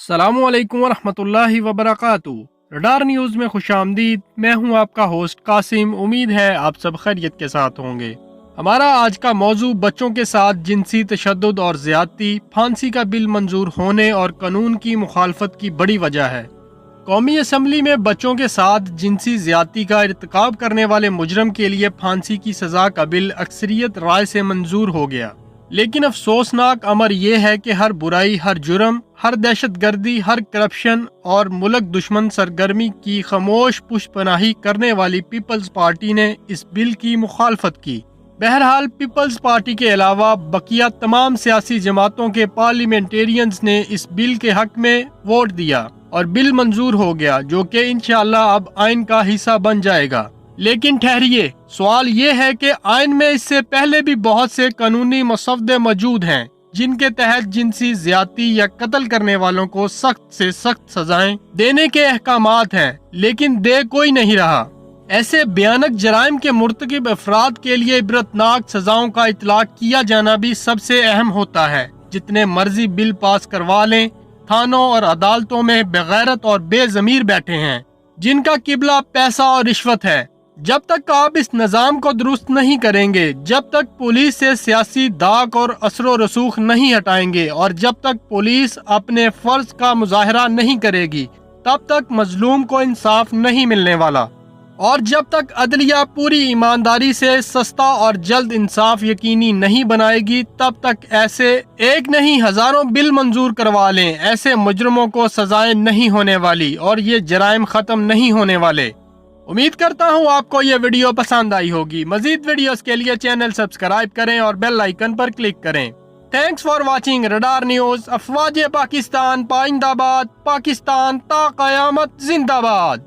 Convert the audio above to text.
अस्सलामुअलैकुम वरहमतुल्लाहि वबरकातुहू। Radar news में खुशामदीद। मैं हूं आपका होस्ट कासिम। उम्मीद है आप सब खैरियत के साथ होंगे। हमारा आज का मौजू बच्चों के साथ जिनसी तशद्दुद और ज़्यादती, फांसी का बिल मंजूर होने और कानून की मुखालफत की बड़ी वजह है। कौमी असम्बली में बच्चों के साथ जिनसी ज़्यादती का इर्तिकाब करने वाले मुजरम के लिए फांसी की सज़ा का बिल अक्सरियत राय से मंजूर हो गया। लेकिन अफसोसनाक अमर यह है कि हर बुराई, हर जुर्म, हर दहशतगर्दी, हर करप्शन और मुल्क दुश्मन सरगर्मी की खामोश पुष्पनाही करने वाली पीपल्स पार्टी ने इस बिल की मुखालफत की। बहरहाल पीपल्स पार्टी के अलावा बकिया तमाम सियासी जमातों के पार्लियामेंटेरियंस ने इस बिल के हक में वोट दिया और बिल मंजूर हो गया, जो कि इंशाअल्लाह अब आइन का हिस्सा बन जाएगा। लेकिन ठहरिए, सवाल ये है कि आइन में इससे पहले भी बहुत से कानूनी मसौदे मौजूद हैं जिनके तहत जिनसी ज्यादती या कत्ल करने वालों को सख्त से सख्त सजाएं देने के अहकामात हैं, लेकिन दे कोई नहीं रहा। ऐसे भयानक जराइम के मुर्तकिब अफराद के लिए इबरतनाक सजाओं का इतलाक किया जाना भी सबसे अहम होता है। जितने मर्जी बिल पास करवा लें, थानों और अदालतों में बेगैरत और बेजमीर बैठे हैं जिनका किबला पैसा और रिश्वत है। जब तक आप इस निज़ाम को दुरुस्त नहीं करेंगे, जब तक पुलिस से सियासी दाग और असर रसूख नहीं हटाएंगे और जब तक पुलिस अपने फर्ज का मुजाहरा नहीं करेगी, तब तक मजलूम को इंसाफ नहीं मिलने वाला। और जब तक अदलिया पूरी ईमानदारी से सस्ता और जल्द इंसाफ यकीनी नहीं बनाएगी, तब तक ऐसे एक नहीं हजारों बिल मंजूर करवा लें, ऐसे मुजरमों को सजाएं नहीं होने वाली और ये जराइम खत्म नहीं होने वाले। उम्मीद करता हूँ आपको ये वीडियो पसंद आई होगी। मजीद वीडियोस के लिए चैनल सब्सक्राइब करें और बेल आइकन पर क्लिक करें। Thanks for watching radar news. अफवाज पाकिस्तान पाइंदाबाद, पाकिस्तान ता क़यामत जिंदाबाद।